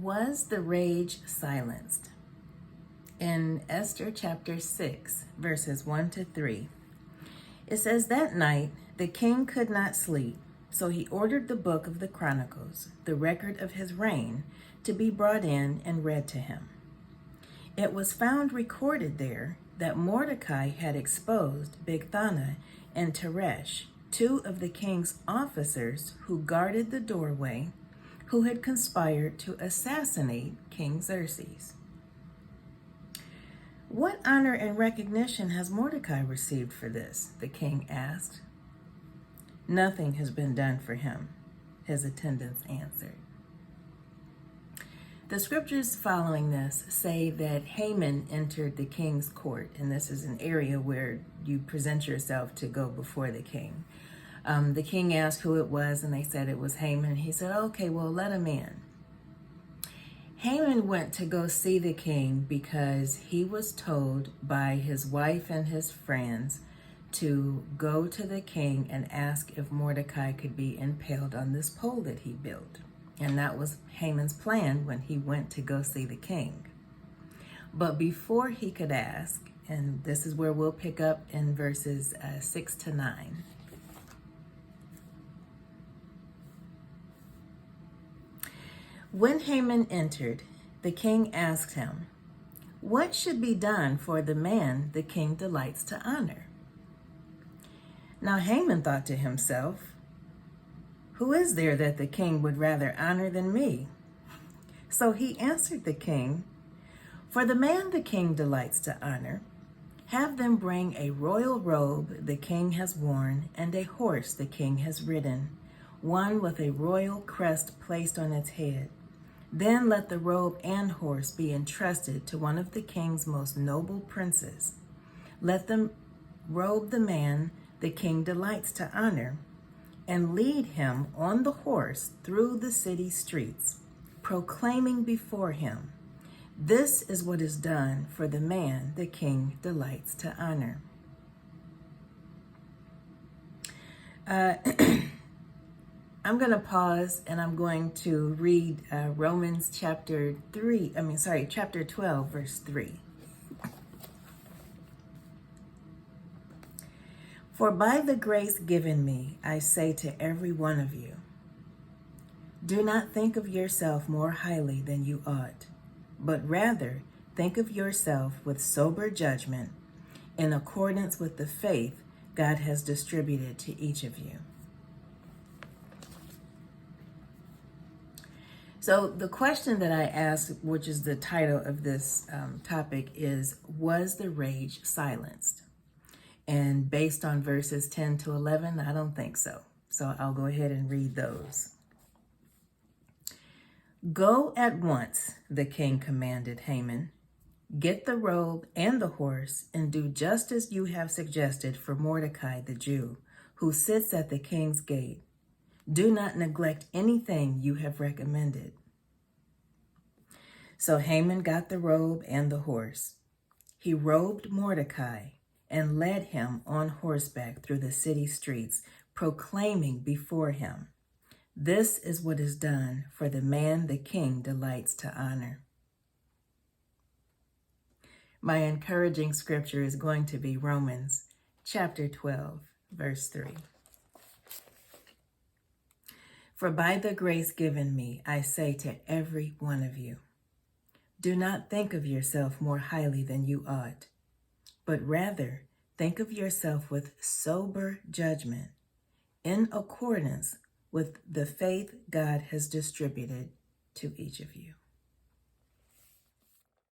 Was the rage silenced? In Esther chapter 6, verses 1 to 3, it says, "That night the king could not sleep, so he ordered the book of the Chronicles, the record of his reign, to be brought in and read to him. It was found recorded there that Mordecai had exposed Bigthana and Teresh, two of the king's officers who guarded the doorway, who had conspired to assassinate King Xerxes." "What honor and recognition has Mordecai received for this?" the king asked. "Nothing has been done for him," his attendants answered. The scriptures following this say that Haman entered the king's court, and this is an area where you present yourself to go before the king. The king asked who it was, and they said it was Haman. He said, "Okay, well, let him in." Haman went to go see the king because he was told by his wife and his friends to go to the king and ask if Mordecai could be impaled on this pole that he built. And that was Haman's plan when he went to go see the king. But before he could ask, and this is where we'll pick up in verses 6 to 9. When Haman entered, the king asked him, "What should be done for the man the king delights to honor?" Now Haman thought to himself, "Who is there that the king would rather honor than me?" So he answered the king, "For the man the king delights to honor, have them bring a royal robe the king has worn and a horse the king has ridden, one with a royal crest placed on its head. Then let the robe and horse be entrusted to one of the king's most noble princes. Let them robe the man the king delights to honor and lead him on the horse through the city streets, proclaiming before him, 'This is what is done for the man the king delights to honor.'" I'm going to pause and I'm going to read Romans chapter 12, verse 3. "For by the grace given me, I say to every one of you, do not think of yourself more highly than you ought, but rather think of yourself with sober judgment in accordance with the faith God has distributed to each of you." So the question that I asked, which is the title of this topic, is, was the rage silenced? And based on verses 10 to 11, I don't think so. So I'll go ahead and read those. "Go at once," the king commanded Haman. "Get the robe and the horse and do just as you have suggested for Mordecai the Jew, who sits at the king's gate. Do not neglect anything you have recommended." So Haman got the robe and the horse. He robed Mordecai and led him on horseback through the city streets, proclaiming before him, "This is what is done for the man the king delights to honor." My encouraging scripture is going to be Romans chapter 12, verse 3. "For by the grace given me, I say to every one of you, do not think of yourself more highly than you ought, but rather think of yourself with sober judgment in accordance with the faith God has distributed to each of you."